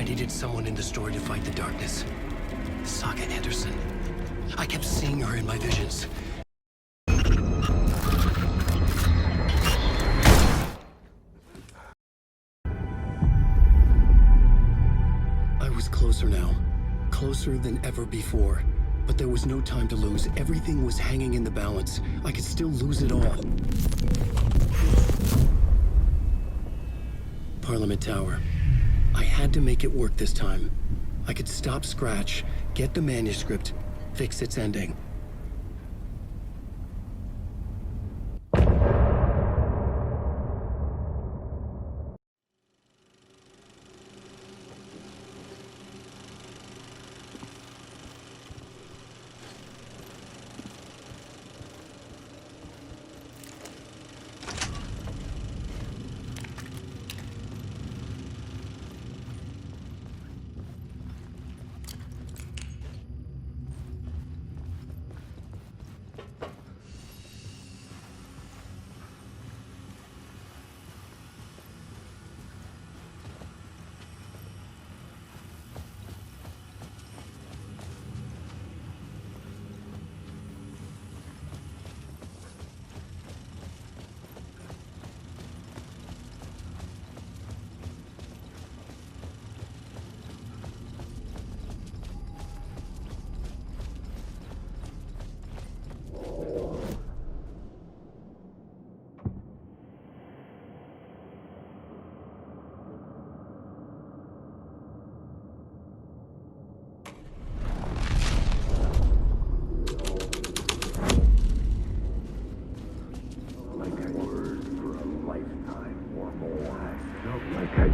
needed someone in the story to fight the darkness. Saga Anderson. I kept seeing her in my visions. I was closer now. Closer than ever before. But there was no time to lose. Everything was hanging in the balance. I could still lose it all. Parliament Tower. I had to make it work this time. I could stop Scratch, get the manuscript, fix its ending.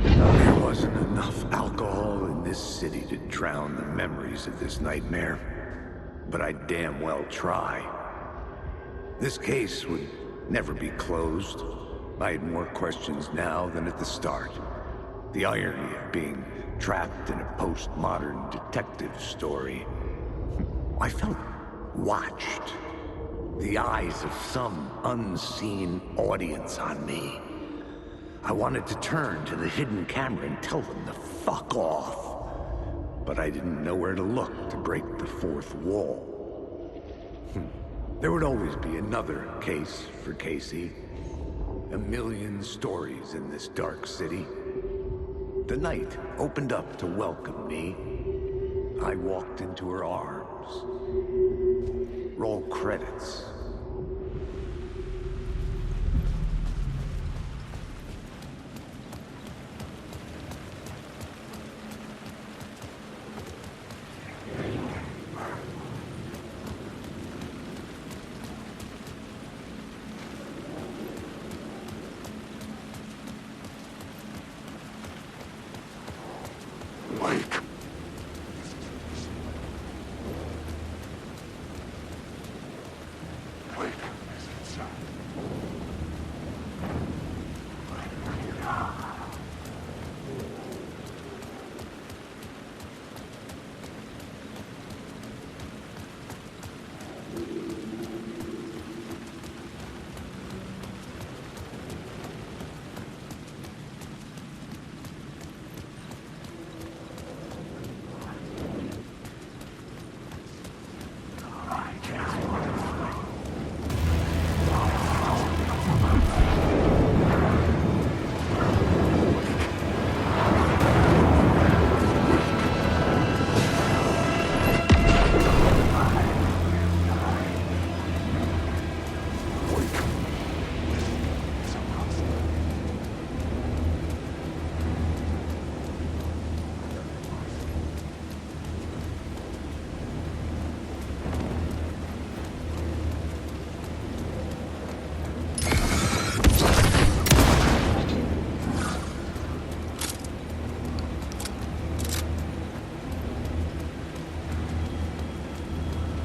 There wasn't enough alcohol in this city to drown the memories of this nightmare, but I'd damn well try. This case would never be closed. I had more questions now than at the start. The irony of being trapped in a postmodern detective story. I felt watched. The eyes of some unseen audience on me. I wanted to turn to the hidden camera and tell them to fuck off. But I didn't know where to look to break the fourth wall. There would always be another case for Casey. A million stories in this dark city. The night opened up to welcome me. I walked into her arms. Roll credits.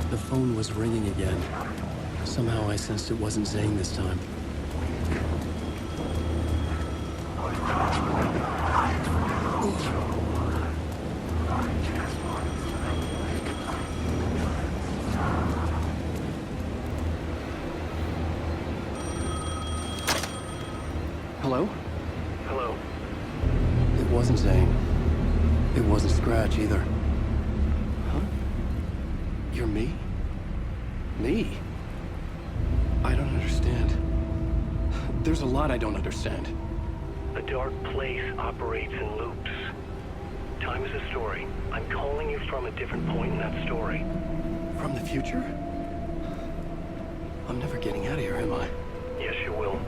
The phone was ringing again. Somehow I sensed it wasn't Zane this time. Hello? Hello. It wasn't Zane. It wasn't Scratch either. Huh? You're me? Me? I don't understand. There's a lot I don't understand. The dark place operates in loops. Time is a story. I'm calling you from a different point in that story. From the future? I'm never getting out of here, am I? Yes, you will.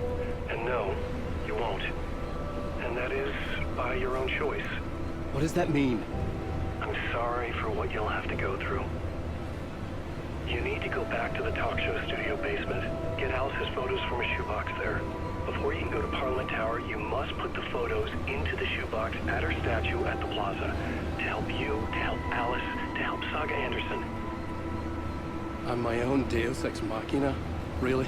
And no, you won't. And that is by your own choice. What does that mean? I'm sorry for what you'll have to go through. You need to go back to the talk show studio basement, get Alice's photos from a shoebox there. Before you can go to Parliament Tower, you must put the photos into the shoebox at her statue at the plaza. To help you, to help Alice, to help Saga Anderson. I'm my own Deus Ex Machina? Really?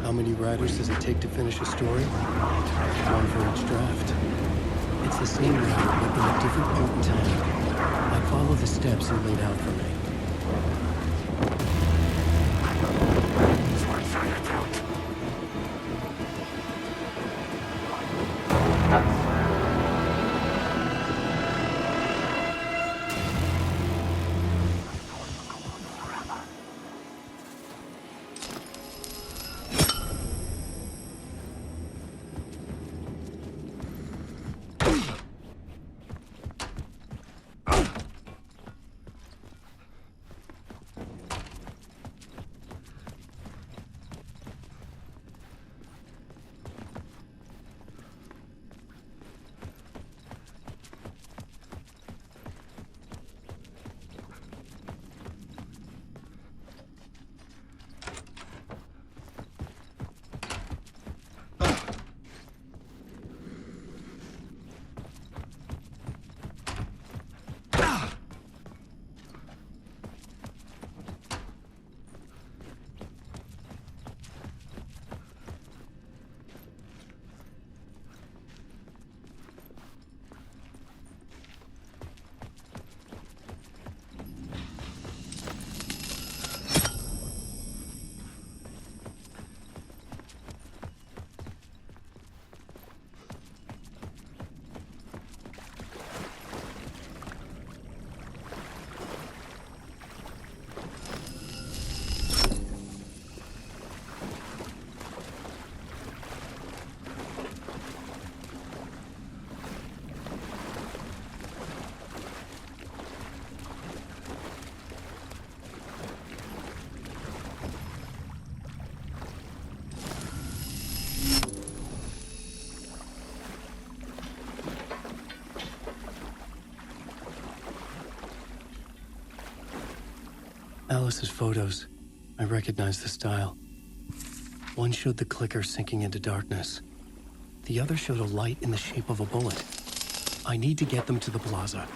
How many writers does it take to finish a story? One for each draft. It's the same writer, but in a different point in time. I follow the steps he laid out for me. Alice's photos. I recognize the style. One showed the clicker sinking into darkness. The other showed a light in the shape of a bullet. I need to get them to the plaza.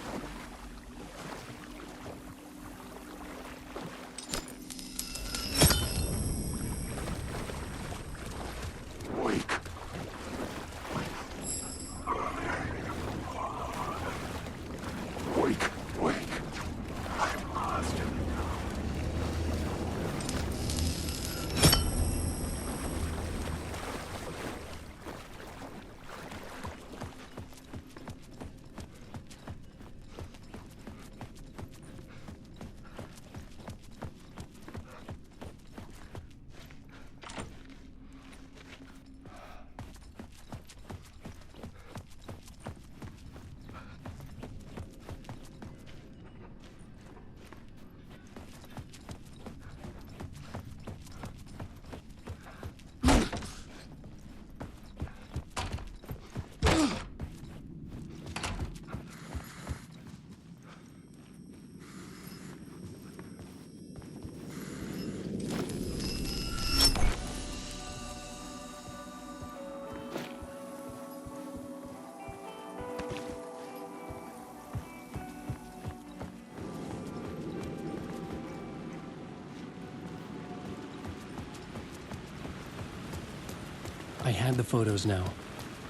I had the photos now.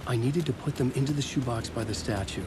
I needed to put them into the shoebox by the statue.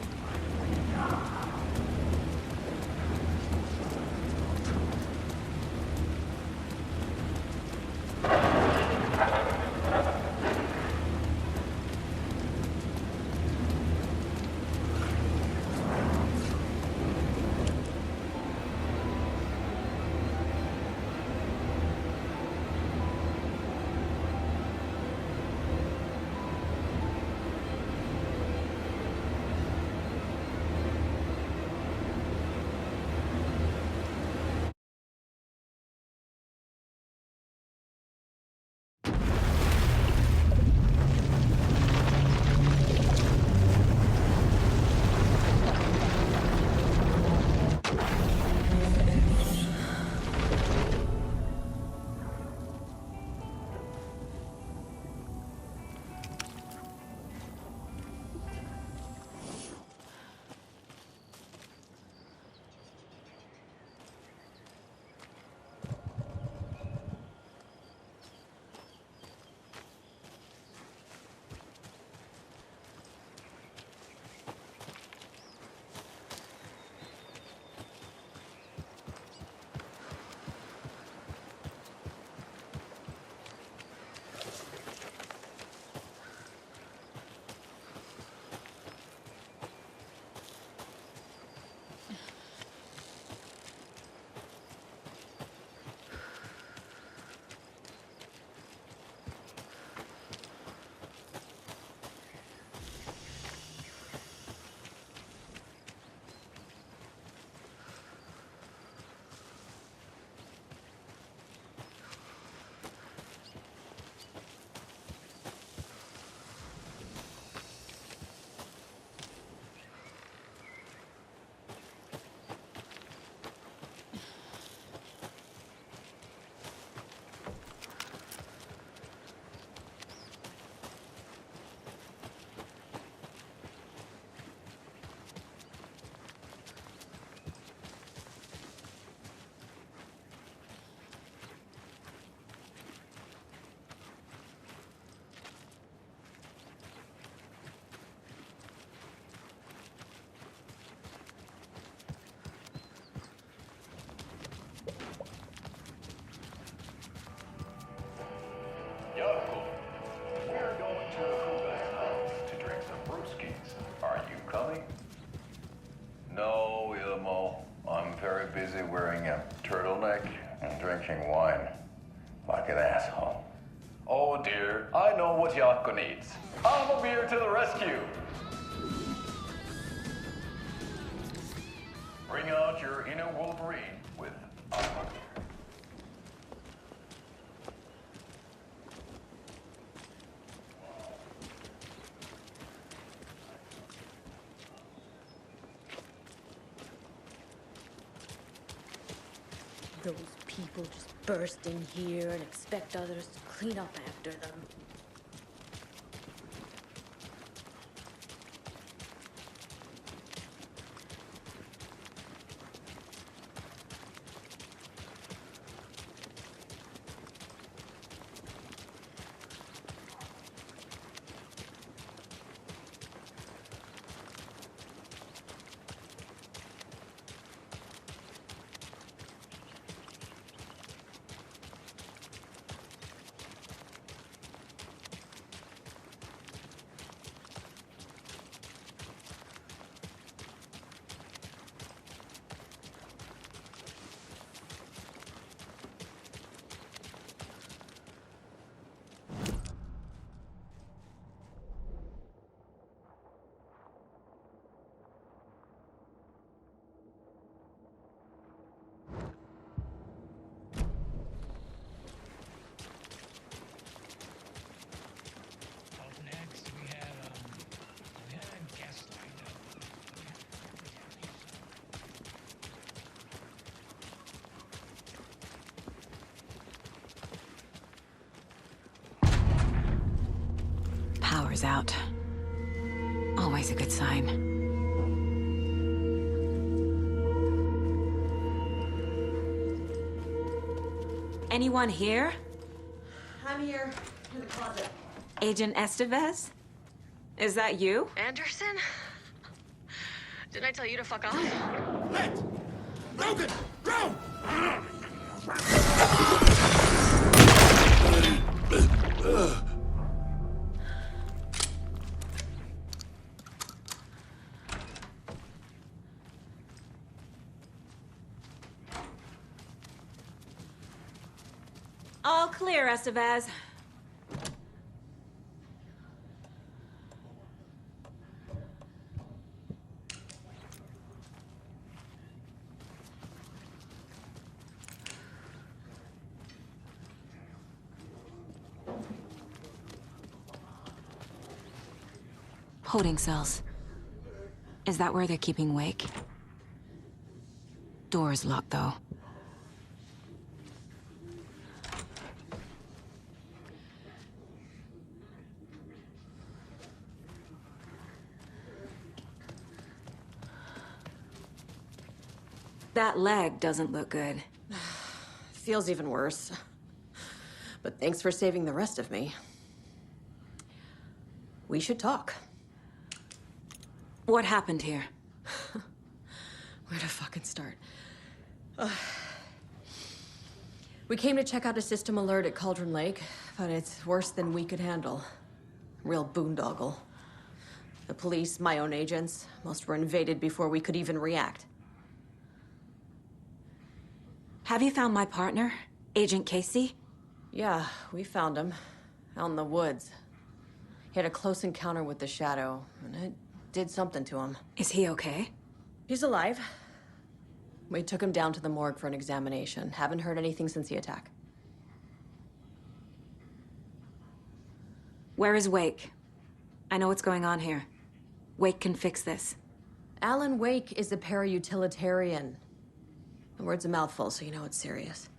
drinking wine. Like an asshole. Oh dear, I know what Yako needs. I'm a beer to the rescue. Bring out your inner Wolverine with Aqua Beer. Those people just burst in here and expect others to clean up after them. Power's out. Always a good sign. Anyone here? I'm here in the closet. Agent Estevez? Is that you? Anderson? Didn't I tell you to fuck off? Let! Logan! Go! All clear, Estevez. Holding cells. Is that where they're keeping Wake? Door's locked, though. That leg doesn't look good. Feels even worse. But thanks for saving the rest of me. We should talk. What happened here? Where to fucking start? We came to check out a system alert at Cauldron Lake, but it's worse than we could handle. Real boondoggle. The police, my own agents, most were invaded before we could even react. Have you found my partner, Agent Casey? Yeah, we found him. Out in the woods. He had a close encounter with the Shadow, and it did something to him. Is he okay? He's alive. We took him down to the morgue for an examination. Haven't heard anything since the attack. Where is Wake? I know what's going on here. Wake can fix this. Alan Wake is a para-utilitarian. The word's a mouthful, so you know it's serious.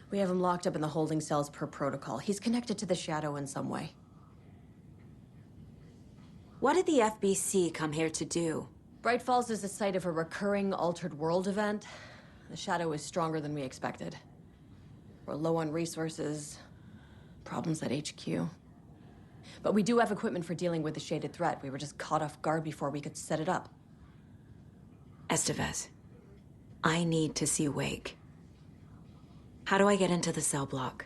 We have him locked up in the holding cells per protocol. He's connected to the Shadow in some way. What did the FBC come here to do? Bright Falls is the site of a recurring altered world event. The Shadow is stronger than we expected. We're low on resources, problems at HQ. But we do have equipment for dealing with the shaded threat. We were just caught off guard before we could set it up. Estevez, I need to see Wake. How do I get into the cell block?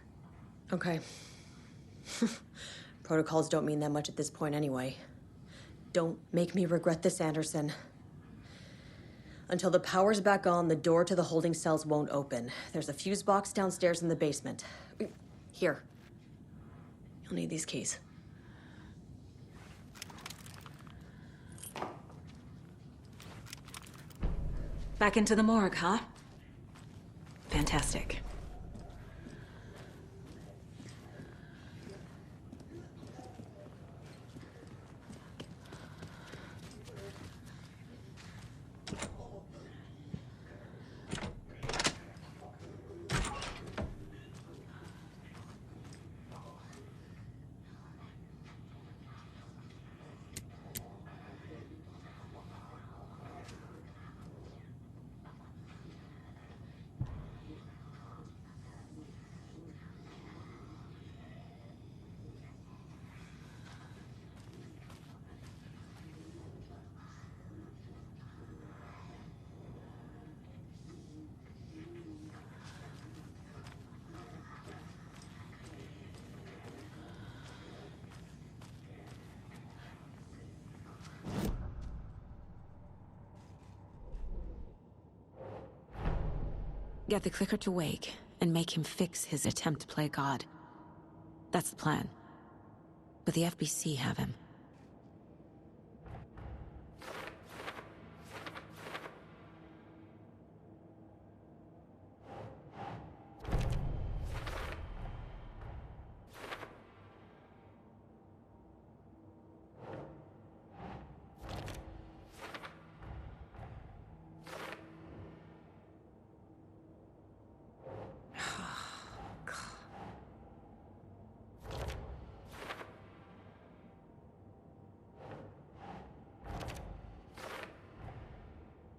Okay. Protocols don't mean that much at this point anyway. Don't make me regret this, Anderson. Until the power's back on, the door to the holding cells won't open. There's a fuse box downstairs in the basement. Here. You'll need these keys. Back into the morgue, huh? Fantastic. Get the clicker to Wake, and make him fix his attempt to play God. That's the plan. But the FBC have him.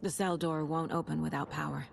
The cell door won't open without power.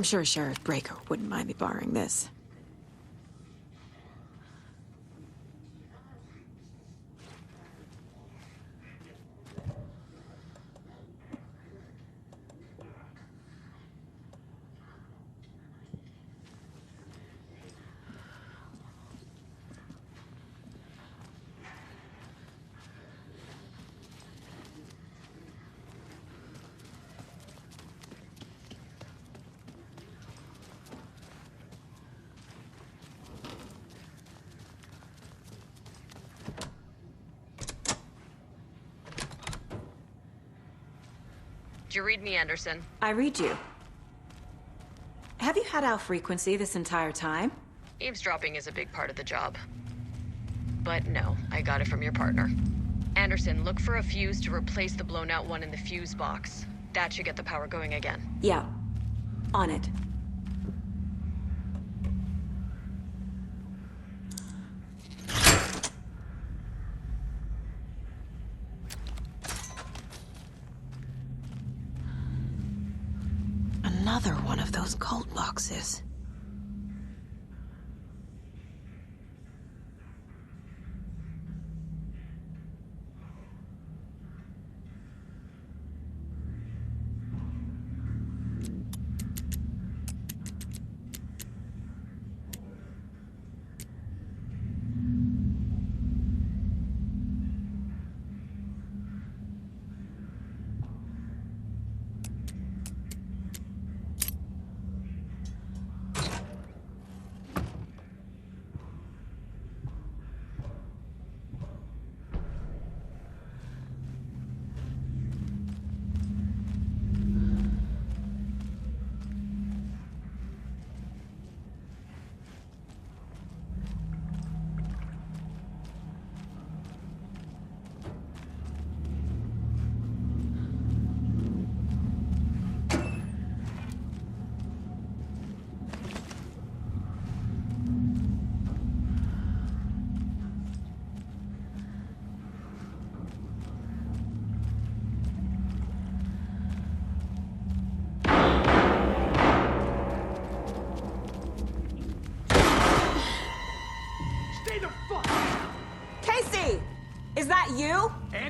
I'm sure Sheriff Breaker wouldn't mind me borrowing this. Did you read me, Anderson? I read you. Have you had our frequency this entire time? Eavesdropping is a big part of the job. But no, I got it from your partner. Anderson, look for a fuse to replace the blown out one in the fuse box. That should get the power going again. Yeah. On it. Another one of those cult boxes.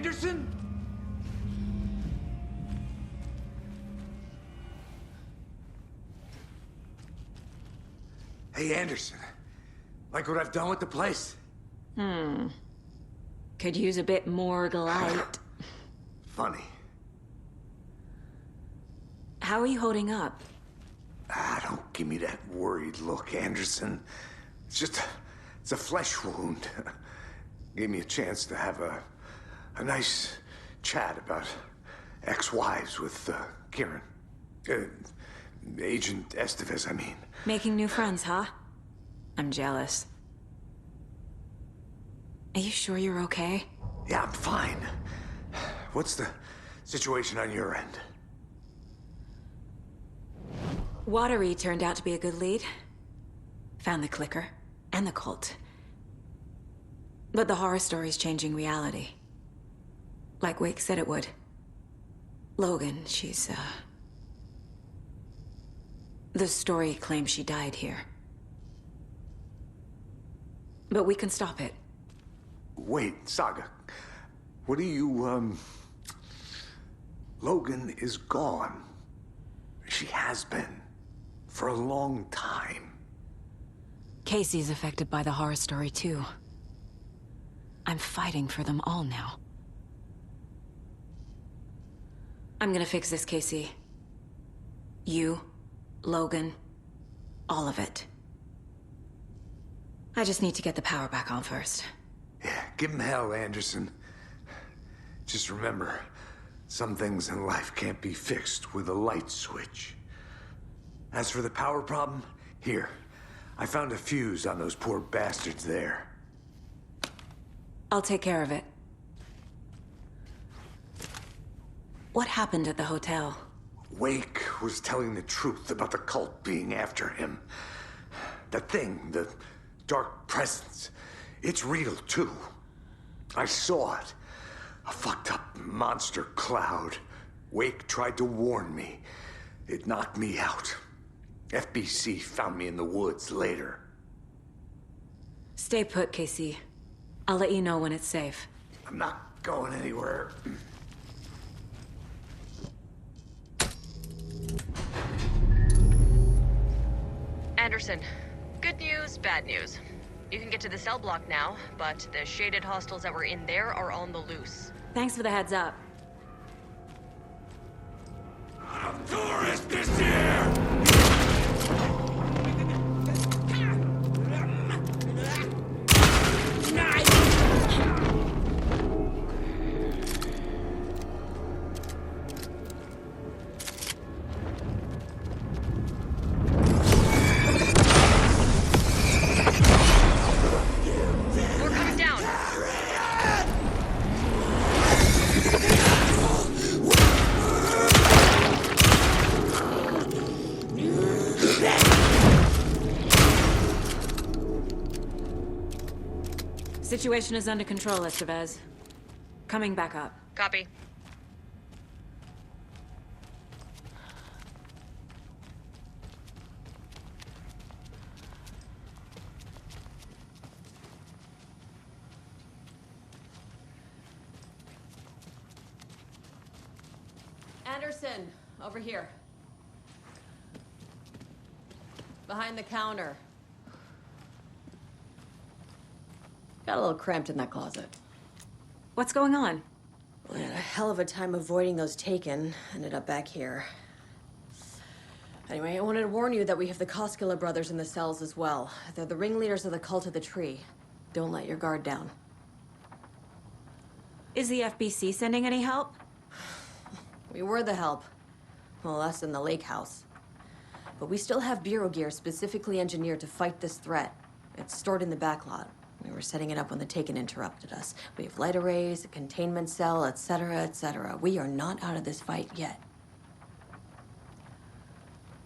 Anderson? Hey, Anderson. Like what I've done with the place? Could use a bit more light. Funny. How are you holding up? Don't give me that worried look, Anderson. It's a flesh wound. Gave me a chance to have a nice chat about ex-wives with Kieran. Agent Estevez, I mean. Making new friends, huh? I'm jealous. Are you sure you're okay? Yeah, I'm fine. What's the situation on your end? Watery turned out to be a good lead. Found the clicker and the cult. But the horror story's changing reality. Like Wake said it would. Logan, she's, the story claims she died here. But we can stop it. Wait, Saga. What do you, Logan is gone. She has been. For a long time. Casey's affected by the horror story, too. I'm fighting for them all now. I'm gonna fix this, Casey. You, Logan, all of it. I just need to get the power back on first. Yeah, give him hell, Anderson. Just remember, some things in life can't be fixed with a light switch. As for the power problem, here. I found a fuse on those poor bastards there. I'll take care of it. What happened at the hotel? Wake was telling the truth about the cult being after him. That thing, the dark presence, it's real too. I saw it. A fucked up monster cloud. Wake tried to warn me. It knocked me out. FBC found me in the woods later. Stay put, Casey. I'll let you know when it's safe. I'm not going anywhere. Anderson, good news, bad news. You can get to the cell block now, but the shaded hostiles that were in there are on the loose. Thanks for the heads up. A tourist this year! We're coming down. Situation is under control, Estevez. Coming back up. Copy. Anderson, over here. Behind the counter. Got a little cramped in that closet. What's going on? We had a hell of a time avoiding those taken. Ended up back here. Anyway, I wanted to warn you that we have the Koskela brothers in the cells as well. They're the ringleaders of the Cult of the Tree. Don't let your guard down. Is the FBC sending any help? We were the help. Well, us in the lake house. But we still have Bureau gear specifically engineered to fight this threat. It's stored in the backlot. We were setting it up when the Taken interrupted us. We have light arrays, a containment cell, etc., etc. We are not out of this fight yet.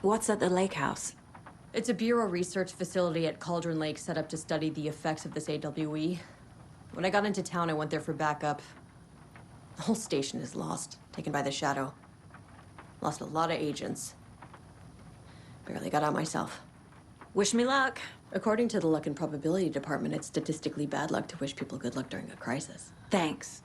What's at the lake house? It's a Bureau research facility at Cauldron Lake set up to study the effects of this AWE. When I got into town, I went there for backup. The whole station is lost, taken by the Shadow. Lost a lot of agents. Barely got out myself. Wish me luck. According to the Luck and Probability Department, it's statistically bad luck to wish people good luck during a crisis. Thanks.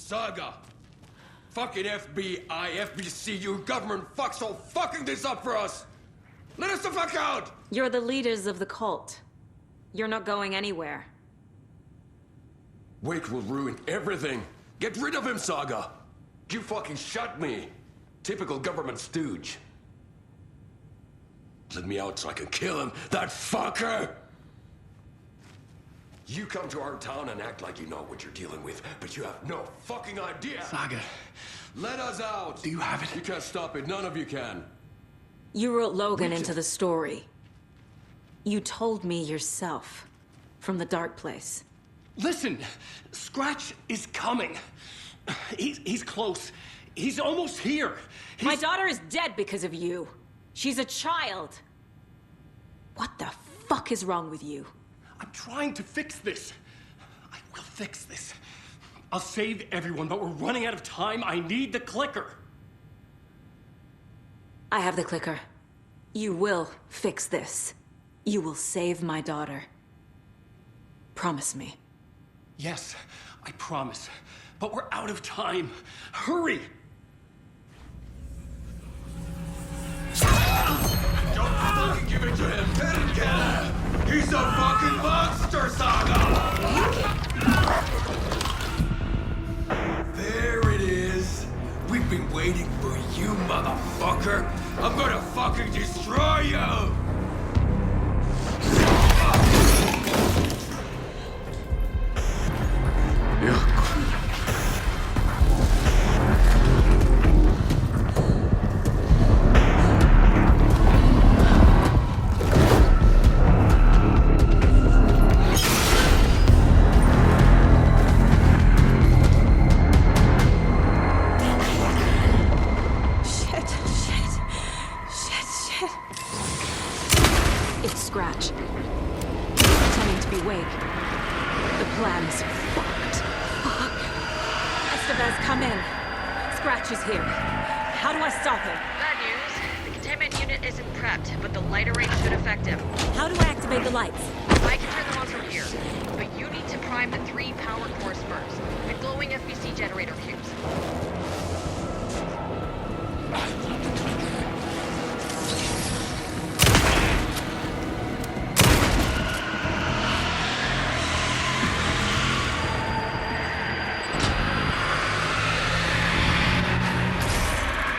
Saga! Fucking FBI, FBC, you government fucks all fucking this up for us! Let us the fuck out! You're the leaders of the cult. You're not going anywhere. Wake will ruin everything. Get rid of him, Saga! You fucking shot me! Typical government stooge. Let me out so I can kill him, that fucker! You come to our town and act like you know what you're dealing with, but you have no fucking idea! Saga, Let us out! do you have it? You can't stop it, none of you can. You wrote Logan into the story. You told me yourself. From the dark place. Listen, Scratch is coming. He's close. He's almost here. My daughter is dead because of you. She's a child. What the fuck is wrong with you? I'm trying to fix this. I will fix this. I'll save everyone, but we're running out of time. I need the clicker. I have the clicker. You will fix this. You will save my daughter. Promise me. Yes, I promise. But we're out of time. Hurry! Don't fucking give it to him! Let him get him! He's a fucking monster, Saga! There it is! We've been waiting for you, motherfucker! I'm gonna fucking destroy you! It's Scratch. Pretending to be Wake. The plan is fucked. Fuck. Estevez, come in. Scratch is here. How do I stop him? Bad news. The containment unit isn't prepped, but the light array should affect him. How do I activate the lights? I can turn them on from here, but you need to prime the 3 power cores first, with glowing FBC generator cubes.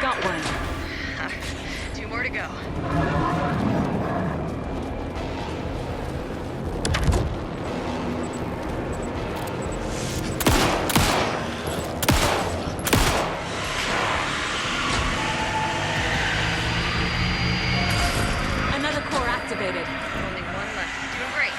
Got one. 2 more to go. Another core activated. Only 1 left. Doing great.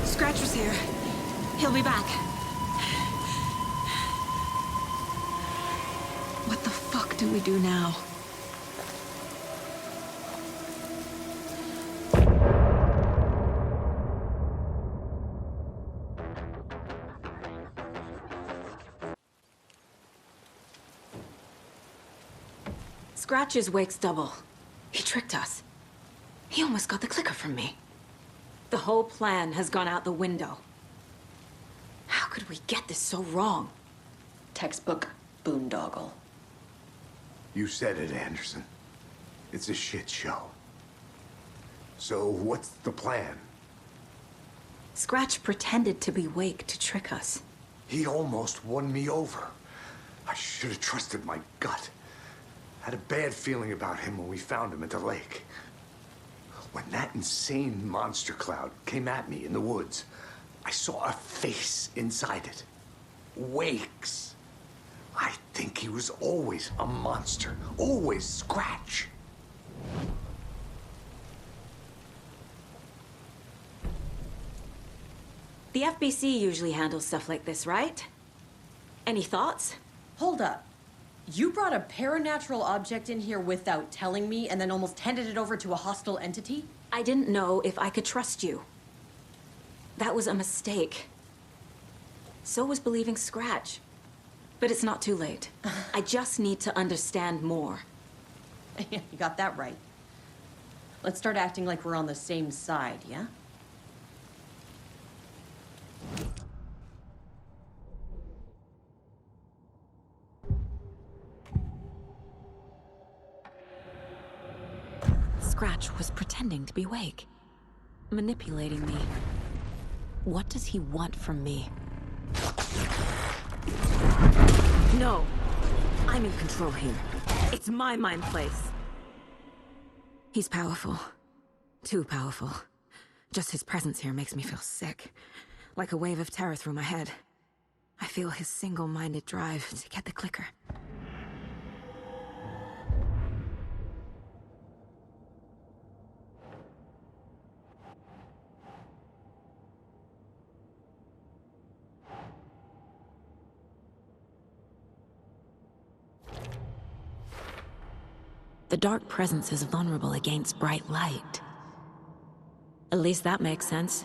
Scratch was here. He'll be back. What the fuck do we do now? Scratch is Wake's double. He tricked us. He almost got the clicker from me. The whole plan has gone out the window. How could we get this so wrong? Textbook boondoggle. You said it, Anderson. It's a shit show. So what's the plan? Scratch pretended to be Wake to trick us. He almost won me over. I should have trusted my gut. Had a bad feeling about him when we found him at the lake. When that insane monster cloud came at me in the woods, I saw a face inside it. Wakes. I think he was always a monster. Always Scratch. The FBC usually handles stuff like this, right? Any thoughts? Hold up. You brought a paranatural object in here without telling me and then almost handed it over to a hostile entity? I didn't know if I could trust you. That was a mistake. So was believing Scratch. But it's not too late. I just need to understand more. You got that right. Let's start acting like we're on the same side, yeah? Scratch was pretending to be Wake. Manipulating me. What does he want from me? No! I'm in control here. It's my mind place. He's powerful. Too powerful. Just his presence here makes me feel sick. Like a wave of terror through my head. I feel his single-minded drive to get the clicker. The dark presence is vulnerable against bright light. At least that makes sense.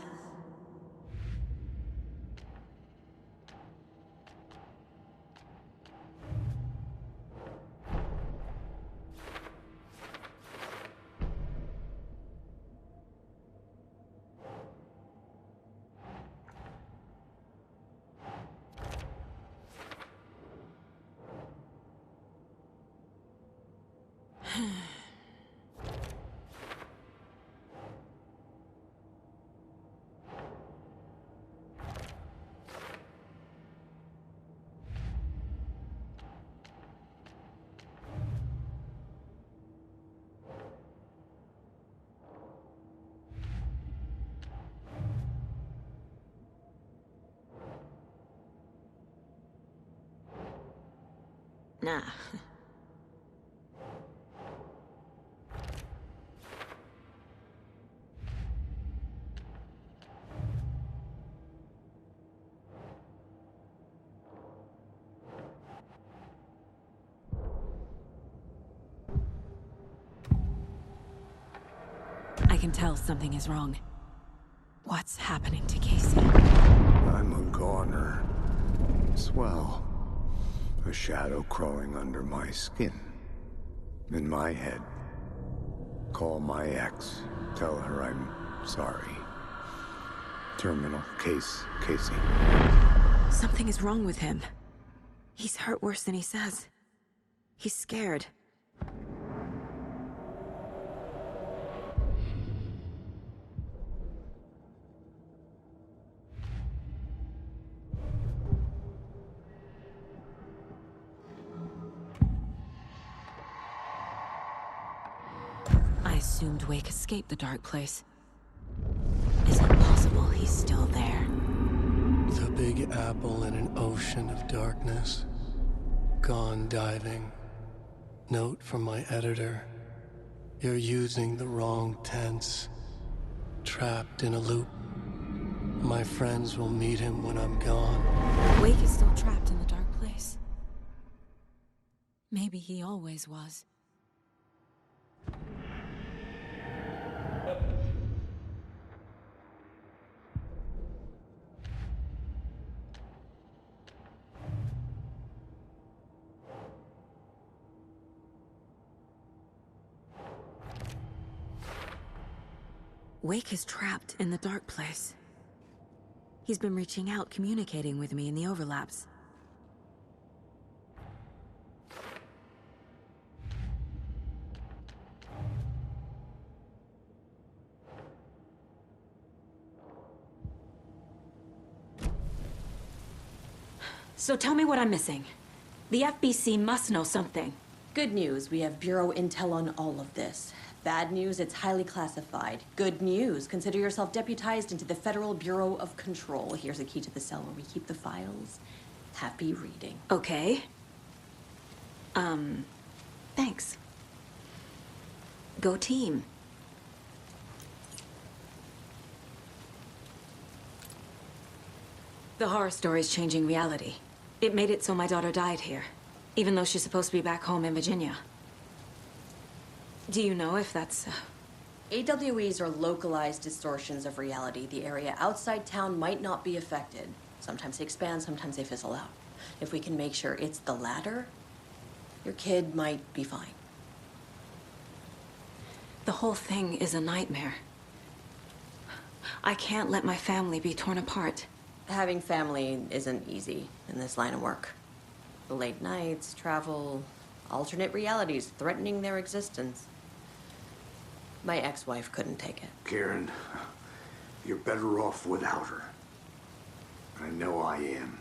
Nah. I can tell something is wrong. What's happening to Casey? I'm a goner. Swell. A shadow crawling under my skin. In my head. Call my ex. Tell her I'm sorry. Terminal case, Casey. Something is wrong with him. He's hurt worse than he says. He's scared. I assumed Wake escaped the dark place. Is it possible he's still there? The Big Apple in an ocean of darkness. Gone diving. Note from my editor. You're using the wrong tense. Trapped in a loop. My friends will meet him when I'm gone. Wake is still trapped in the dark place. Maybe he always was. Wake is trapped in the dark place. He's been reaching out, communicating with me in the overlaps. So tell me what I'm missing. The FBC must know something. Good news, we have Bureau intel on all of this. Bad news, it's highly classified. Good news, consider yourself deputized into the Federal Bureau of Control. Here's a key to the cell where we keep the files. Happy reading. Okay. Thanks. Go team. The horror story's changing reality. It made it so my daughter died here, even though she's supposed to be back home in Virginia. Do you know if that's... AWEs are localized distortions of reality. The area outside town might not be affected. Sometimes they expand, sometimes they fizzle out. If we can make sure it's the latter, your kid might be fine. The whole thing is a nightmare. I can't let my family be torn apart. Having family isn't easy in this line of work. The late nights, travel, alternate realities threatening their existence. My ex-wife couldn't take it. Karen, you're better off without her. I know I am.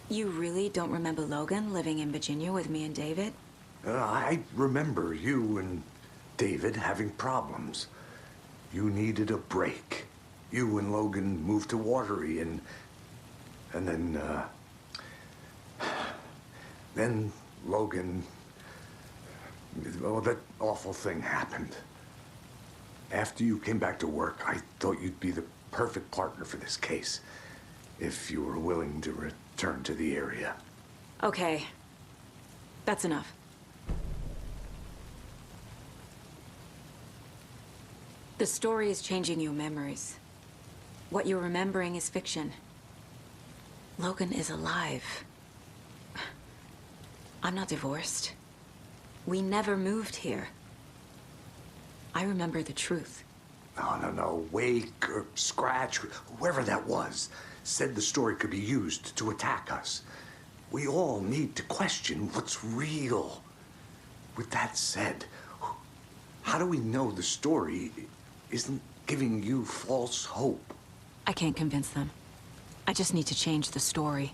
You really don't remember Logan living in Virginia with me and David? I remember you and David having problems. You needed a break. You and Logan moved to Watery and then Logan, well, that awful thing happened. After you came back to work, I thought you'd be the perfect partner for this case, if you were willing to return to the area. Okay. That's enough. The story is changing your memories. What you're remembering is fiction. Logan is alive. I'm not divorced. We never moved here. I remember the truth. No. Wake or Scratch, whoever that was, said the story could be used to attack us. We all need to question what's real. With that said, how do we know the story isn't giving you false hope? I can't convince them. I just need to change the story.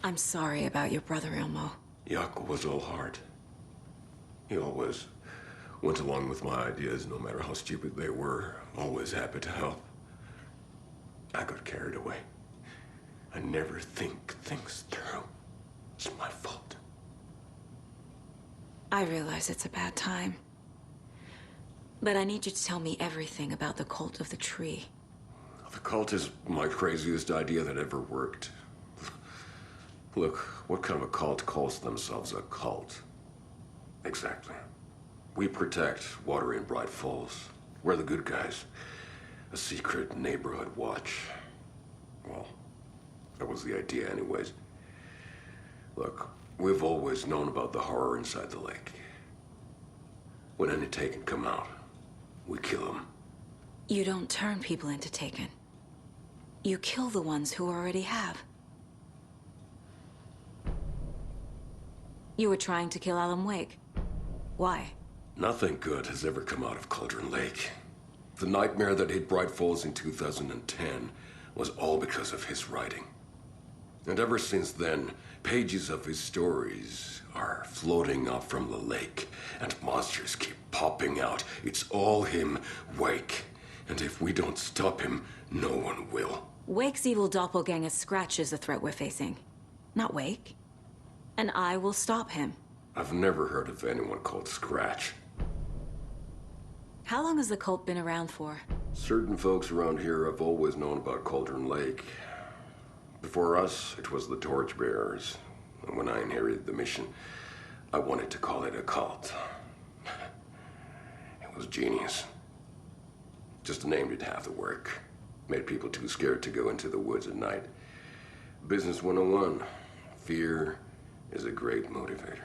I'm sorry about your brother, Elmo. Jaco was all heart. He always went along with my ideas, no matter how stupid they were. Always happy to help. I got carried away. I never think things through. It's my fault. I realize it's a bad time. But I need you to tell me everything about the cult of the tree. The cult is my craziest idea that ever worked. Look, what kind of a cult calls themselves a cult? Exactly. We protect Watery and Bright Falls. We're the good guys. A secret neighborhood watch. Well, that was the idea anyways. Look, we've always known about the horror inside the lake. When any Taken come out, we kill them. You don't turn people into Taken. You kill the ones who already have. You were trying to kill Alan Wake. Why? Nothing good has ever come out of Cauldron Lake. The nightmare that hit Bright Falls in 2010 was all because of his writing. And ever since then, pages of his stories are floating up from the lake, and monsters keep popping out. It's all him, Wake. And if we don't stop him, no one will. Wake's evil doppelganger Scratch is the threat we're facing, not Wake. And I will stop him. I've never heard of anyone called Scratch. How long has the cult been around for? Certain folks around here have always known about Cauldron Lake. Before us, it was the Torchbearers. And when I inherited the mission, I wanted to call it a cult. It was genius. Just a name did half the work. Made people too scared to go into the woods at night. Business 101. Fear is a great motivator.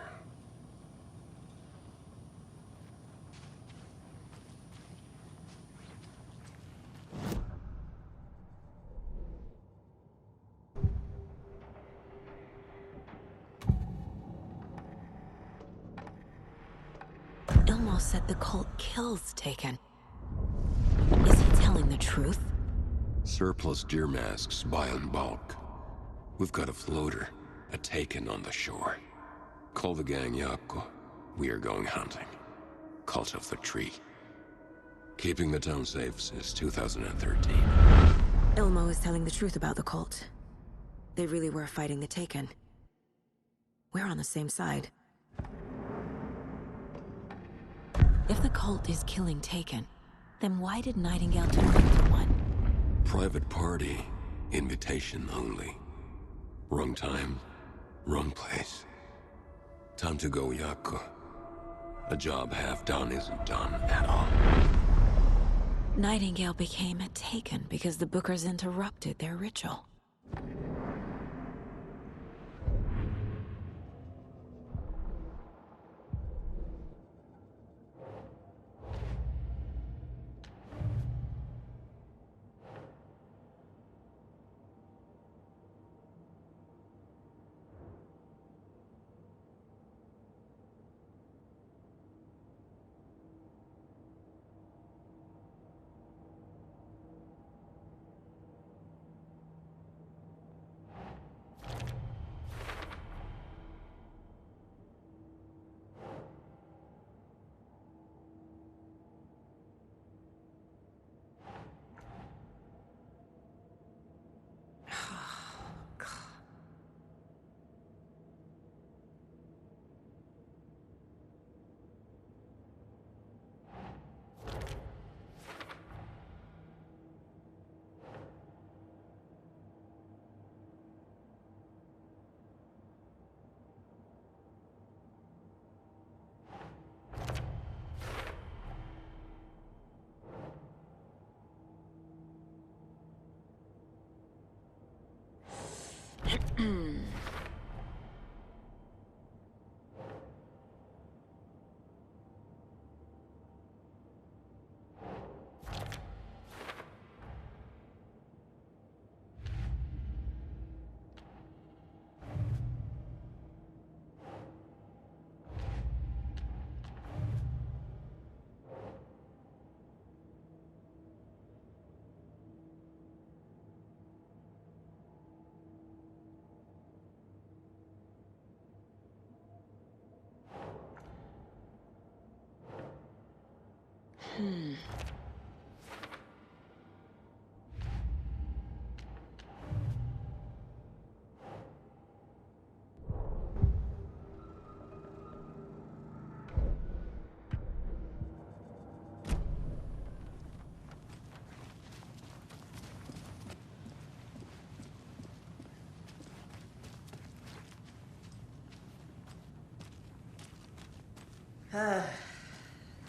said the cult kills Taken. Is he telling the truth? Surplus deer masks buy in bulk. We've got a floater, a Taken on the shore. Call the gang Yako. We are going hunting. Cult of the Tree. Keeping the town safe since 2013. Ilmo is telling the truth about the cult. They really were fighting the Taken. We're on the same side. If the cult is killing Taken, then why did Nightingale turn into one? Private party. Invitation only. Wrong time, wrong place. Time to go, Yako. A job half done isn't done at all. Nightingale became a Taken because the Bookers interrupted their ritual.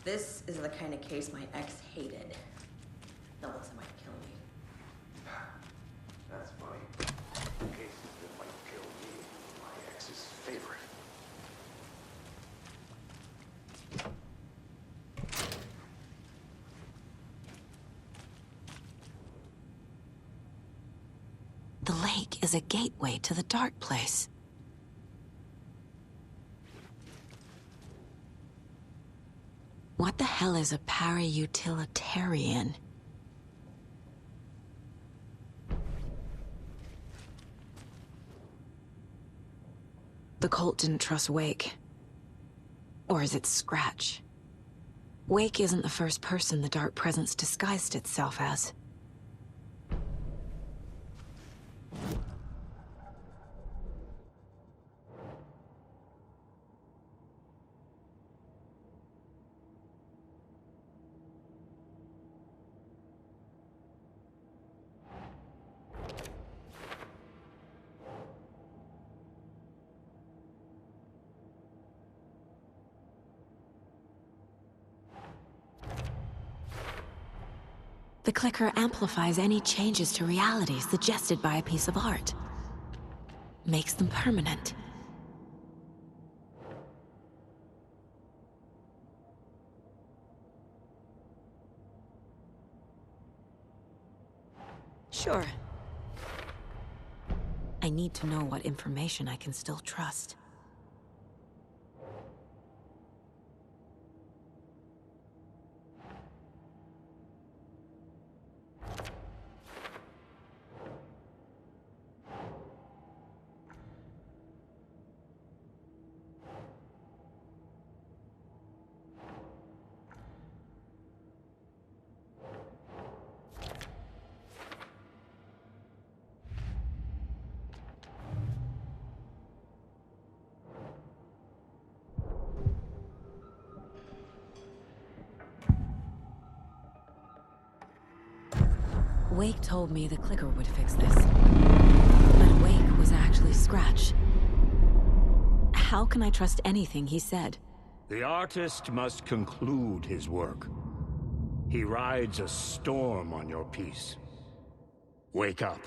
This is the kind of case my ex hated. Unless it might kill me. That's funny. Cases that might kill me. My ex's favorite. The lake is a gateway to the dark place. What the hell is a para-utilitarian? The cult didn't trust Wake. Or is it Scratch? Wake isn't the first person the dark presence disguised itself as. The clicker amplifies any changes to reality suggested by a piece of art. Makes them permanent. Sure. I need to know what information I can still trust. Wake told me the clicker would fix this. But Wake was actually Scratch. How can I trust anything he said? The artist must conclude his work. He rides a storm on your piece. Wake up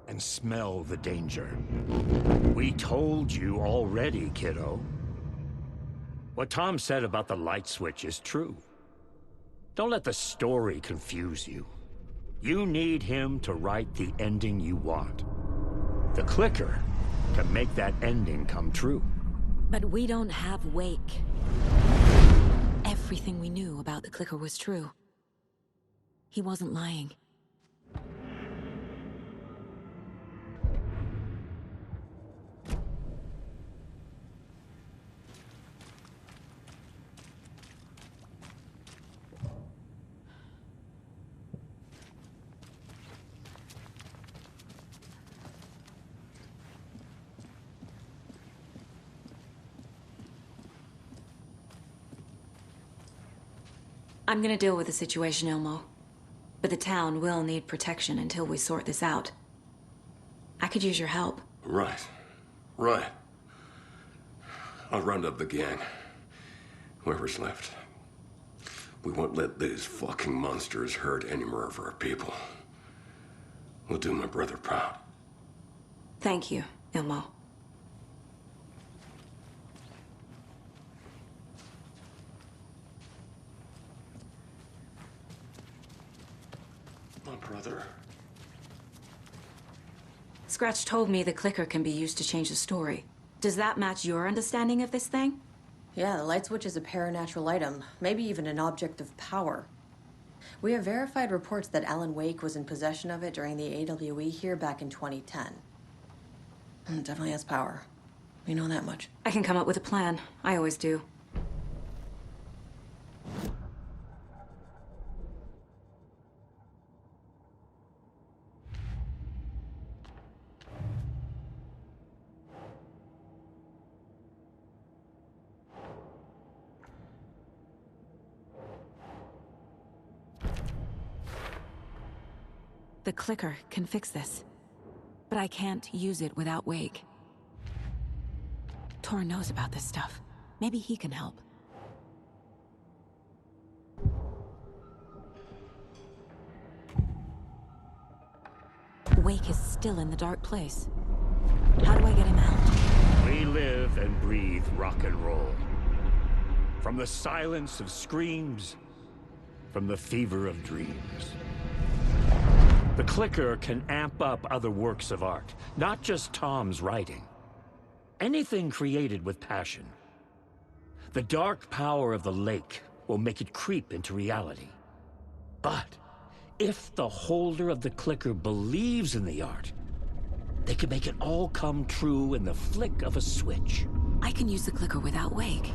and smell the danger. We told you already, kiddo. What Tom said about the light switch is true. Don't let the story confuse you. You need him to write the ending you want. The clicker can make that ending come true. But we don't have Wake. Everything we knew about the clicker was true. He wasn't lying. I'm gonna deal with the situation, Ilmo. But the town will need protection until we sort this out. I could use your help. Right. Right. I'll round up the gang. Whoever's left. We won't let these fucking monsters hurt any more of our people. We'll do my brother proud. Thank you, Ilmo. My brother. Scratch told me the clicker can be used to change the story. Does that match your understanding of this thing? Yeah, the light switch is a paranatural item, maybe even an object of power. We have verified reports that Alan Wake was in possession of it during the AWE here back in 2010. It definitely has power. We know that much. I can come up with a plan. I always do. The clicker can fix this, but I can't use it without Wake. Tor knows about this stuff. Maybe he can help. Wake is still in the dark place. How do I get him out? We live and breathe rock and roll. From the silence of screams, from the fever of dreams. The clicker can amp up other works of art, not just Tom's writing. Anything created with passion. The dark power of the lake will make it creep into reality. But if the holder of the clicker believes in the art, they can make it all come true in the flick of a switch. I can use the clicker without Wake.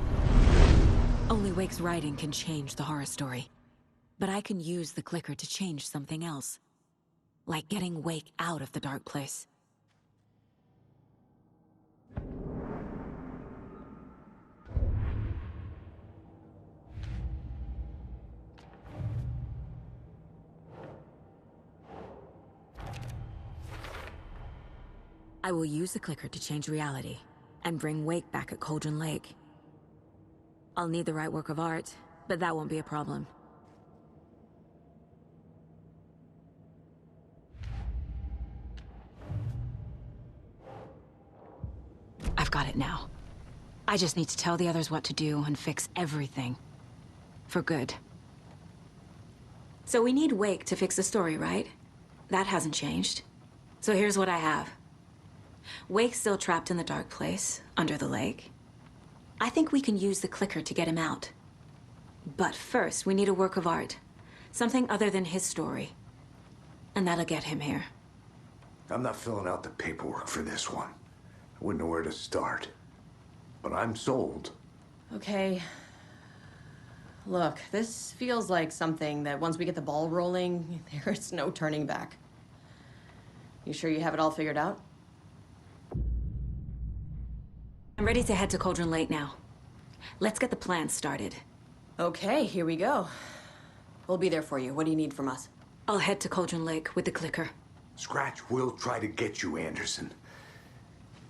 Only Wake's writing can change the horror story. But I can use the clicker to change something else. Like getting Wake out of the dark place. I will use the clicker to change reality, and bring Wake back at Cauldron Lake. I'll need the right work of art, but that won't be a problem. I've got it now. I just need to tell the others what to do and fix everything. For good. So we need Wake to fix the story, right? That hasn't changed. So here's what I have. Wake's still trapped in the dark place, under the lake. I think we can use the clicker to get him out. But first, we need a work of art. Something other than his story. And that'll get him here. I'm not filling out the paperwork for this one. I wouldn't know where to start. But I'm sold. Okay. Look, this feels like something that once we get the ball rolling, there's no turning back. You sure you have it all figured out? I'm ready to head to Cauldron Lake now. Let's get the plan started. Okay, here we go. We'll be there for you. What do you need from us? I'll head to Cauldron Lake with the clicker. Scratch will try to get you, Anderson.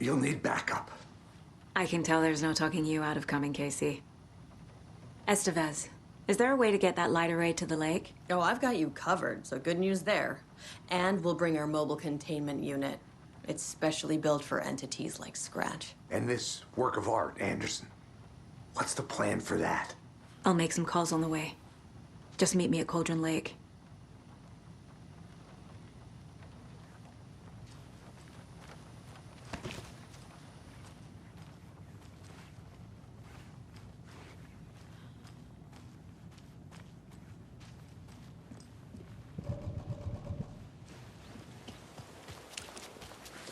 You'll need backup. I can tell there's no talking you out of coming, Casey. Estevez, is there a way to get that light array to the lake? Oh, I've got you covered, so good news there. And we'll bring our mobile containment unit. It's specially built for entities like Scratch. And this work of art, Anderson. What's the plan for that? I'll make some calls on the way. Just meet me at Cauldron Lake.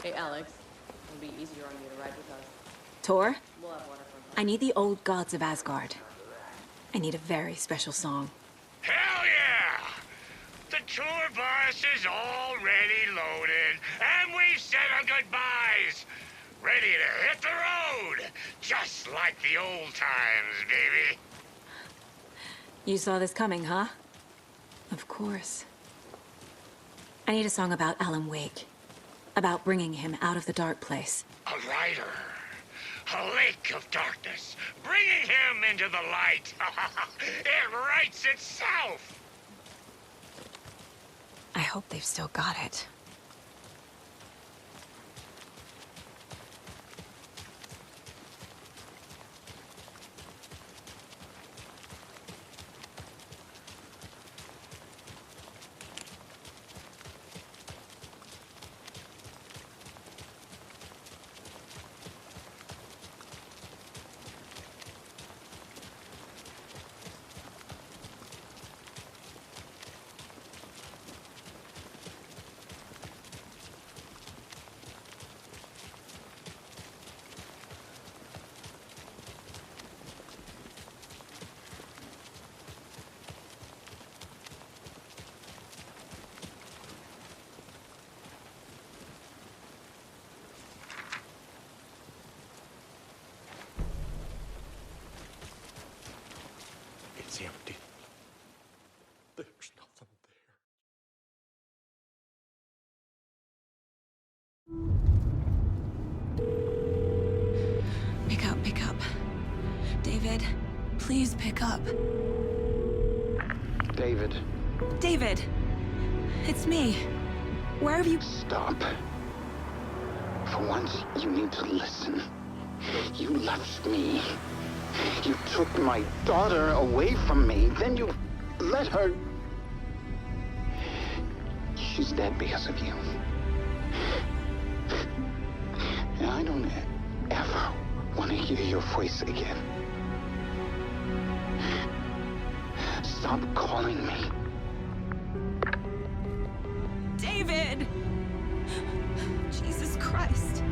Hey, Alex. It'll be easier on you to ride with us. Tor, We'll have waterfront. I need the old gods of Asgard. I need a very special song. Hell yeah! The tour bus is already loaded, and we've said our goodbyes. Ready to hit the road, just like the old times, baby. You saw this coming, huh? Of course. I need a song about Alan Wake. About bringing him out of the dark place. A rider. A lake of darkness. Bringing him into the light. It writes itself. I hope they've still got it. It's empty. There's nothing there. Pick up. David, please pick up. David. David! It's me. Where have you... Stop. For once, you need to listen. You left me. You took my daughter away from me. Then you let her... She's dead because of you. And I don't ever want to hear your voice again. Stop calling me. David! Jesus Christ.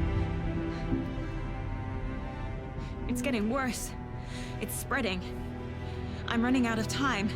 It's getting worse. It's spreading. I'm running out of time.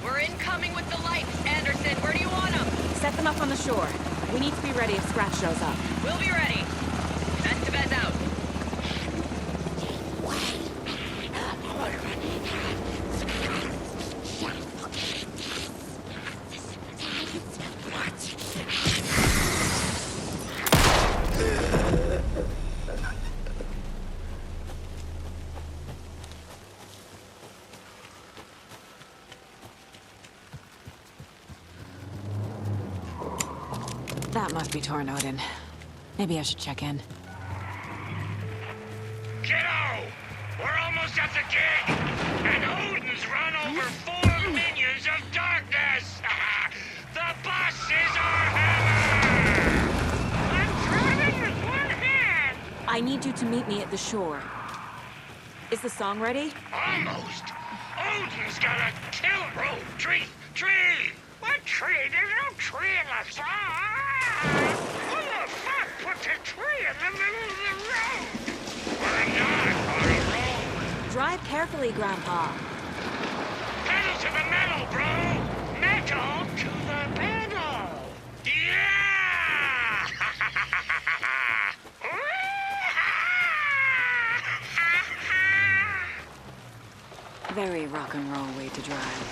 We're incoming with the lights. Anderson, where do you want them? Set them up on the shore. We need to be ready if Scratch shows up. We'll be ready. Estevez out. That must be Tornodin. Maybe I should check in. almost at the king! And Odin's run over 4 minions of darkness! The boss is our hammer! I'm driving with one hand! I need you to meet me at the shore. Is the song ready? Almost! Odin's got a killer... Oh, tree! Tree! What tree? There's no tree in the song! Who the fuck put the tree in the middle of the road? We're not on a road! Drive carefully, Grandpa. Pedal to the metal, bro! Metal to the pedal! Yeah! Very rock and roll way to drive.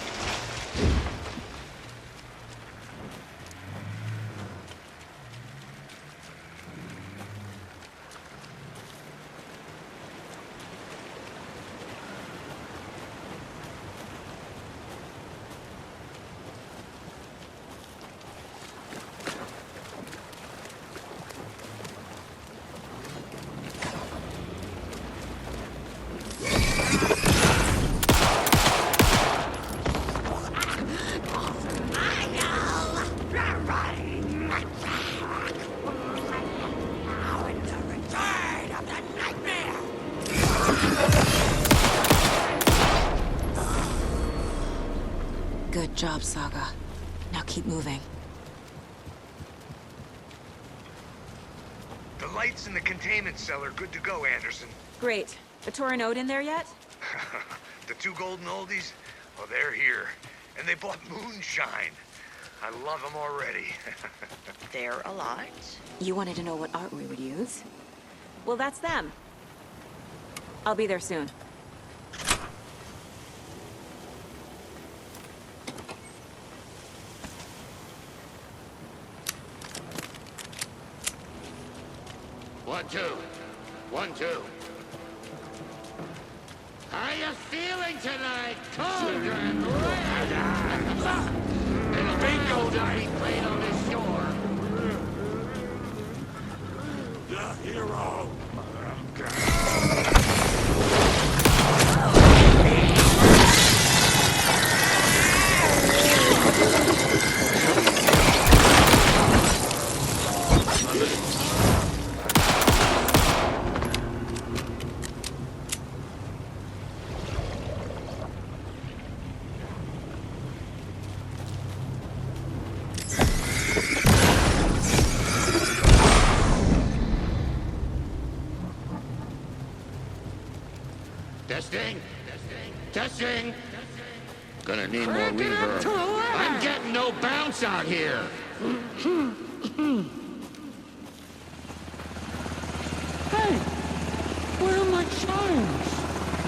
Good job, Saga. Now keep moving. The lights in the containment cell are good to go, Anderson. Great. A Torin Ode in there yet? The 2 golden oldies? Well, they're here. And they bought moonshine. I love them already. They're a lot. You wanted to know what art we would use? Well, that's them. I'll be there soon. One, two. 1, 2. How you feeling tonight, children? It's bingo night played on this shore. The hero. Testing. Testing. Gonna need more reverb. I'm getting no bounce out here. Hey, where are my chimes?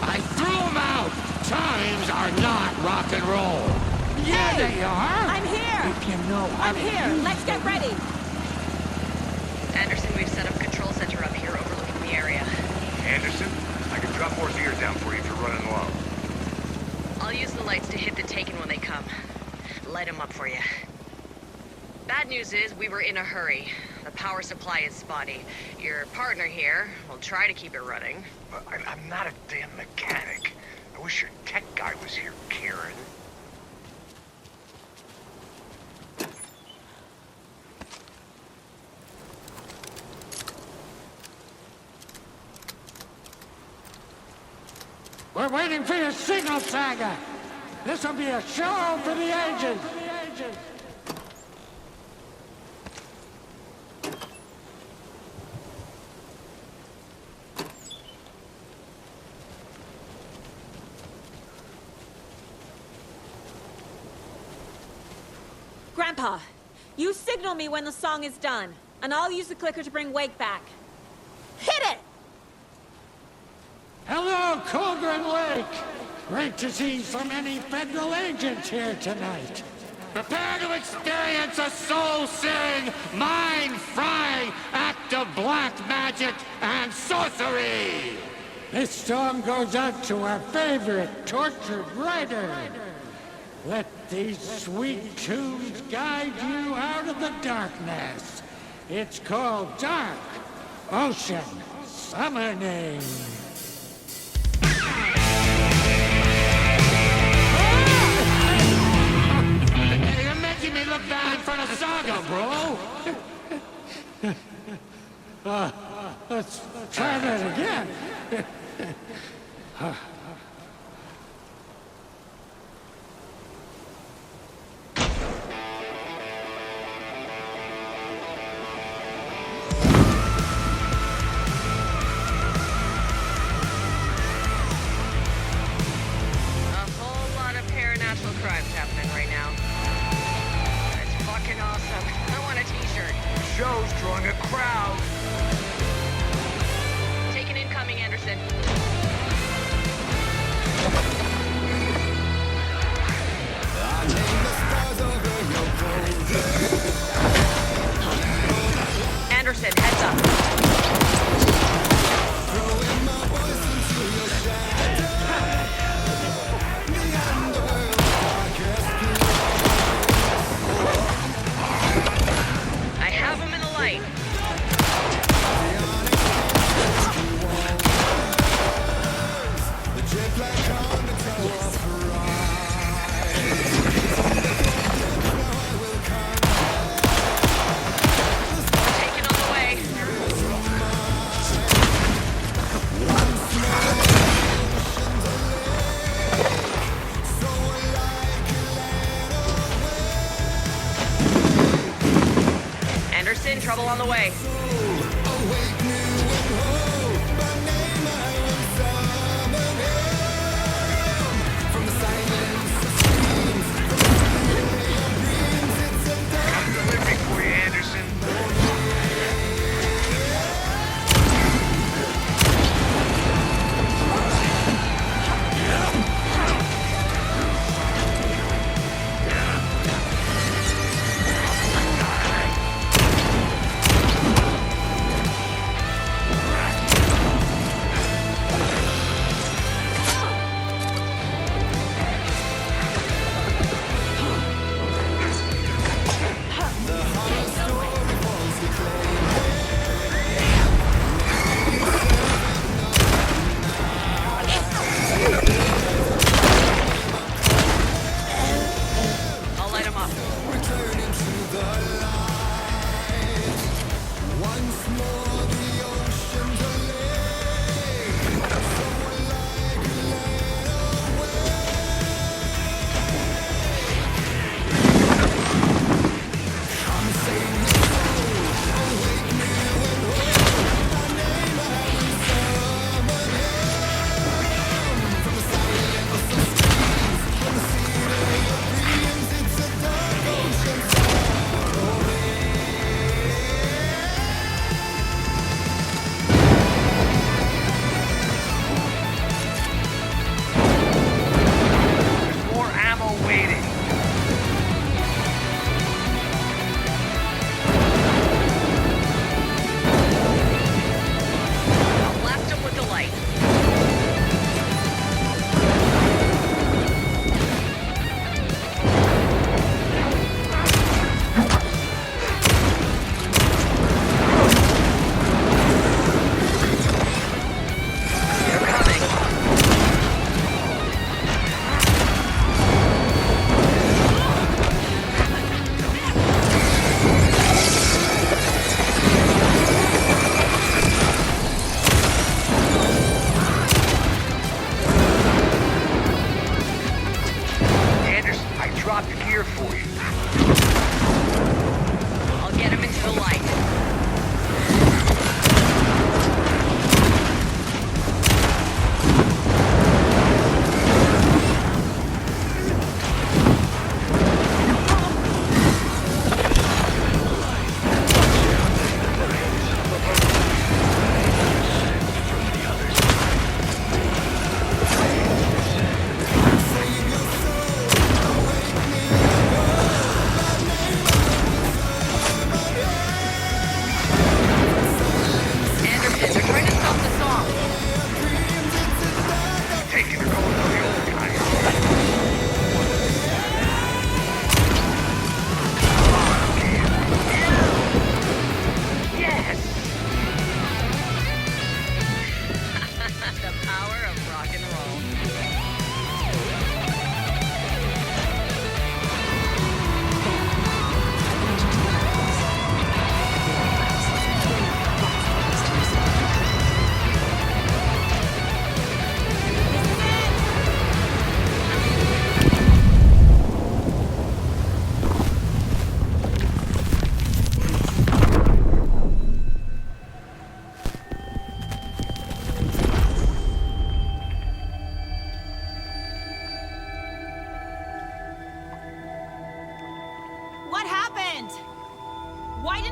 I threw them out. Chimes are not rock and roll. Yeah, they are. I'm here. If you know how I'm to here. use Let's get ready. Anderson, we've set up control center up here overlooking the area. Anderson, I can drop more gear down for you if you're running low. I'll use the lights to hit the Taken when they come. Light them up for you. Bad news is we were in a hurry. The power supply is spotty. Your partner here will try to keep it running. I'm not a damn mechanic. I wish your tech guy was here, Karen. We're waiting for your signal, Saga. This will be a show for the agent. Grandpa, you signal me when the song is done, and I'll use the clicker to bring Wake back. Hit it! Hello, Colgren Lake. Great to see so many federal agents here tonight. Prepare to experience a soul-searing, mind-frying act of black magic and sorcery! This song goes out to our favorite tortured writer. Let these sweet tunes guide you out of the darkness. It's called Dark Ocean Summoning. out of Saga, bro! Let's try that again. Crimes happening right now. That's fucking awesome. I want a t-shirt. The show's drawing a crowd. Take an incoming, Anderson. Anderson, heads up. I have him in the light. Taken on the way. Anderson, trouble on the way. I'm delivering for you, Anderson.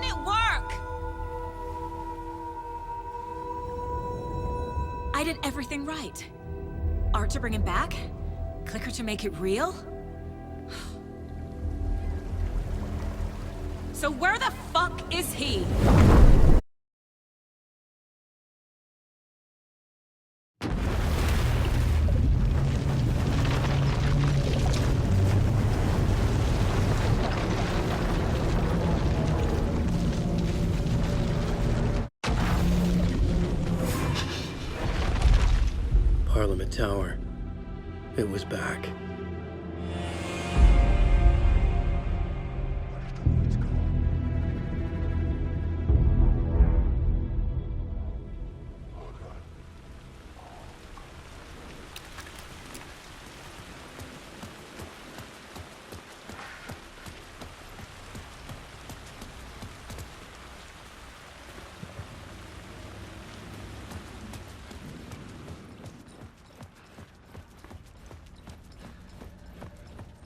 it work? I did everything right. Art to bring him back? Clicker to make it real? So where the fuck is he? Parliament Tower. It was back.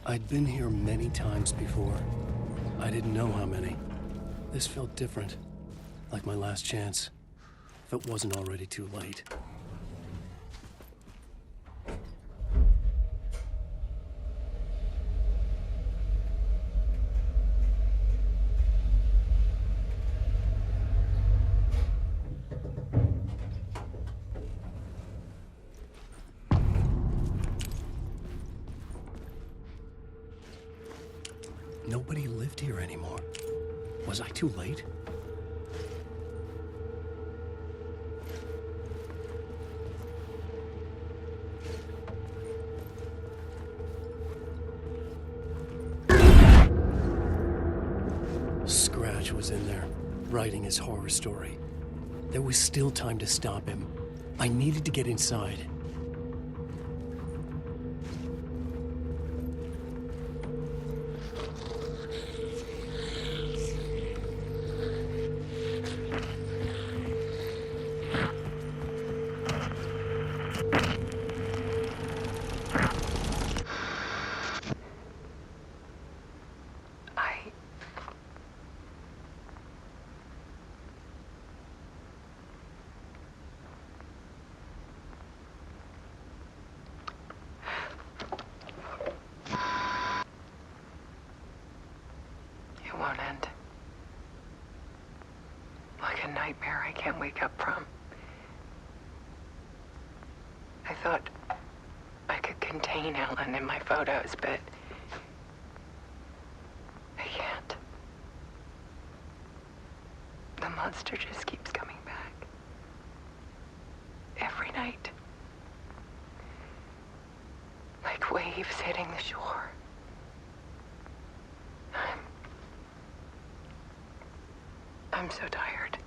I'd been here many times before. I didn't know how many. This felt different, like my last chance, if it wasn't already too late. Nobody lived here anymore. Was I too late? Scratch was in there, writing his horror story. There was still time to stop him. I needed to get inside. Nightmare I can't wake up from. I thought I could contain Ellen in my photos, but I can't. The monster just keeps coming back. Every night. Like waves hitting the shore. I'm so tired.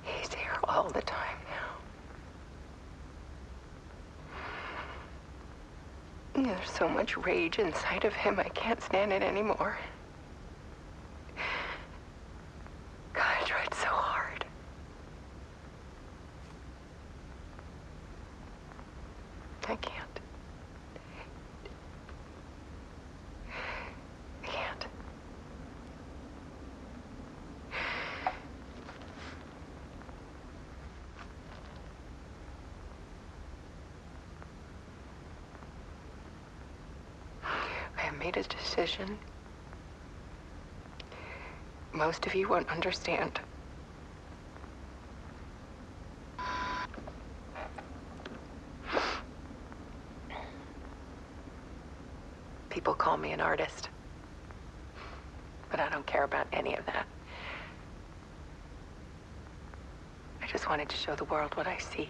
He's here all the time now. There's so much rage inside of him, I can't stand it anymore. God, I tried so hard. I can't. I made a decision. Most of you won't understand. People call me an artist, but I don't care about any of that. I just wanted to show the world what I see.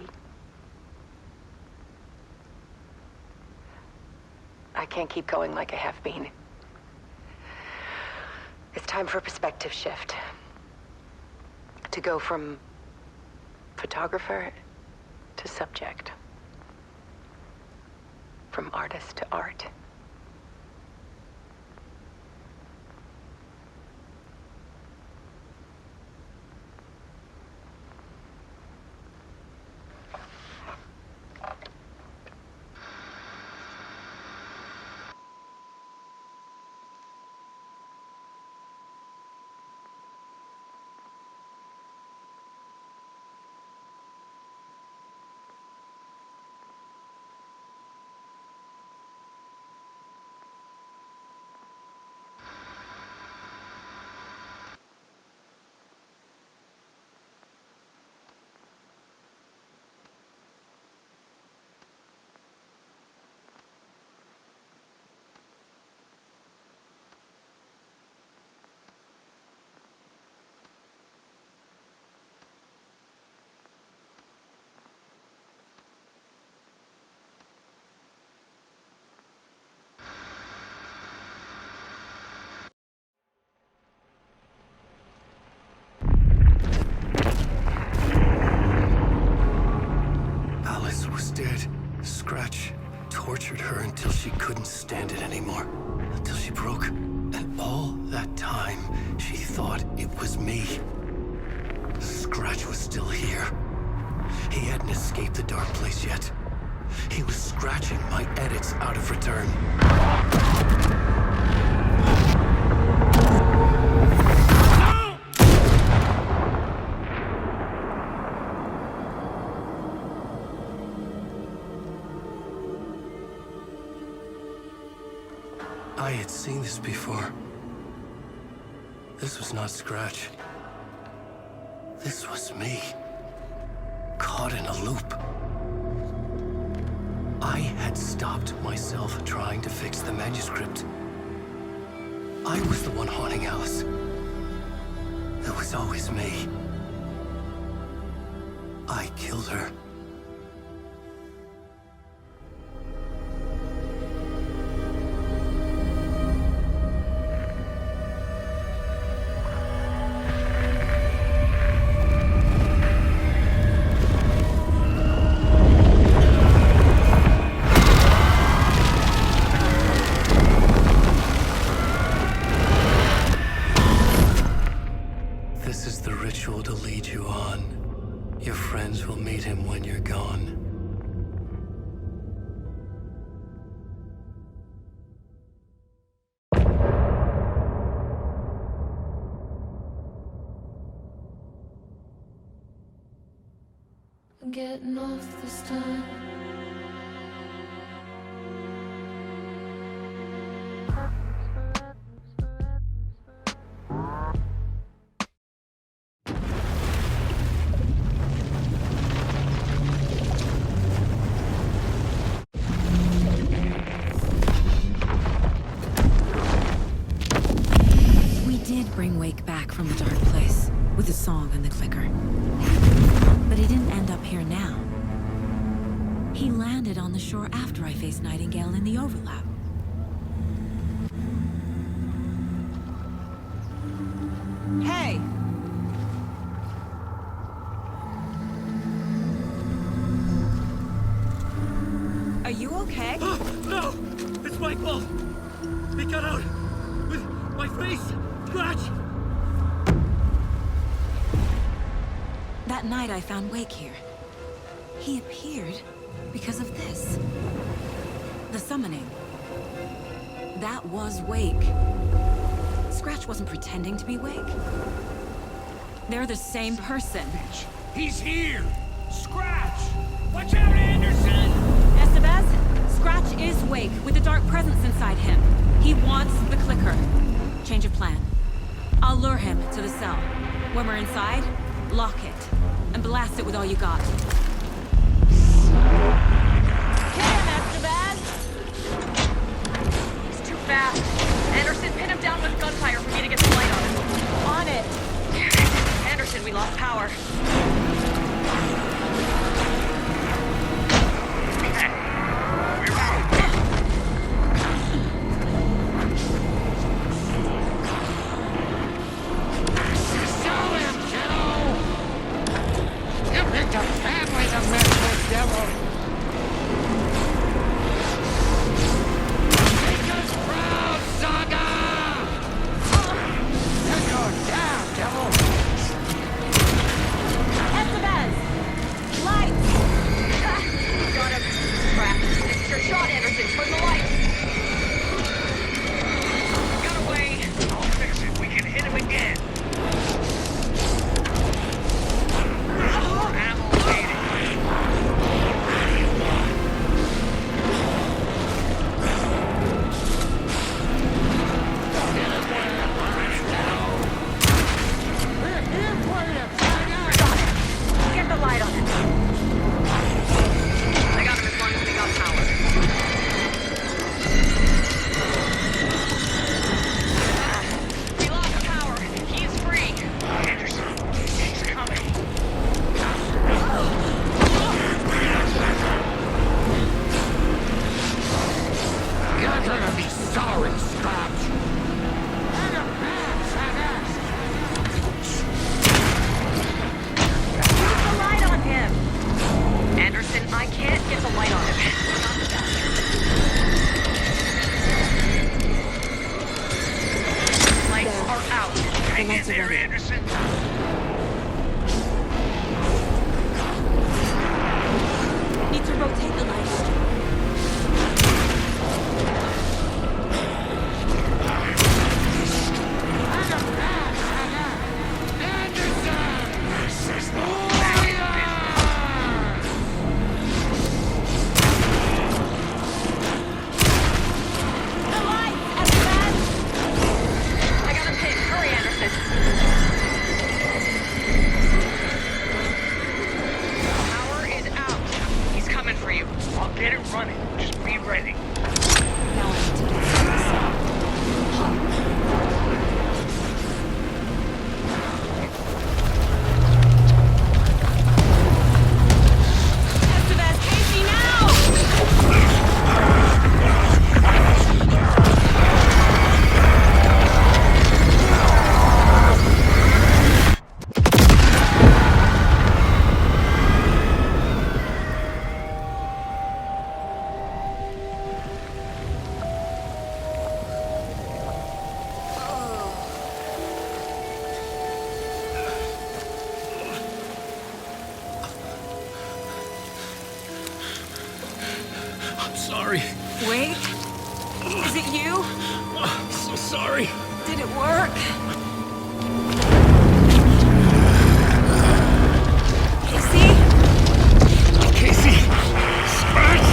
I can't keep going like I have been. It's time for a perspective shift. To go from photographer to subject. From artist to art. anymore. Until she broke. And all that time, she thought it was me. Scratch was still here. He hadn't escaped the dark place yet. He was scratching my edits out of return. I had seen this before. This was not Scratch. This was me. Caught in a loop. I had stopped myself trying to fix the manuscript. I was the one haunting Alice. It was always me. I killed her. This is the ritual to lead you on. Your friends will meet him when you're gone. I'm getting off this time. Bring Wake back from the dark place with the song and the clicker. But he didn't end up here now. He landed on the shore after I faced Nightingale in the overlap. Hey! Are you okay? No! It's my fault! He got out with my face! Scratch! That night I found Wake here. He appeared because of this. The summoning. That was Wake. Scratch wasn't pretending to be Wake. They're the same person. He's here! Scratch! Watch out, Anderson! Estevez, Scratch is Wake with the dark presence inside him. He wants the clicker. Change of plan. I'll lure him to the cell. When we're inside, lock it, and blast it with all you got. Hit him, Estevez! He's too fast. Anderson, pin him down with gunfire for me to get the light on him. On it! Anderson, we lost power. We're out! A family to mess with, devil! Make us proud, Saga! You're going down, devil! Estevez! Lights! Got him. Crap. It's your shot, Anderson. Turn the lights. Got away. I'll fix it. We can hit him again. Get the light on it. I got him as long as we got power. We lost power. He is free. Anderson, he's coming. You're gonna be sorry, Scratch! Let him pass, Saga! Use the light on him. Anderson, I can't get the light on him. The lights are ready. Anderson. Need to rotate the light. I got him hit. Hurry, Anderson. Power is out. He's coming for you. I'll get it running. Just be ready. Now I need to get Estevez, Casey, now! I'm sorry. Wait. Is it you? I'm so sorry. Did it work? Casey? Casey! Smash!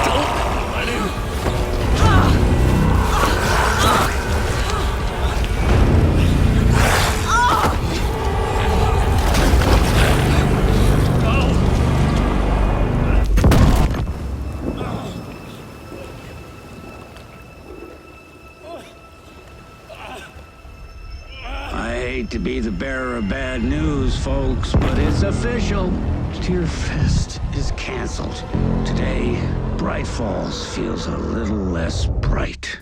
Don't let him. I hate to be the bearer of bad news, folks, but it's official. Tearfest is canceled. Today, Bright Falls feels a little less bright.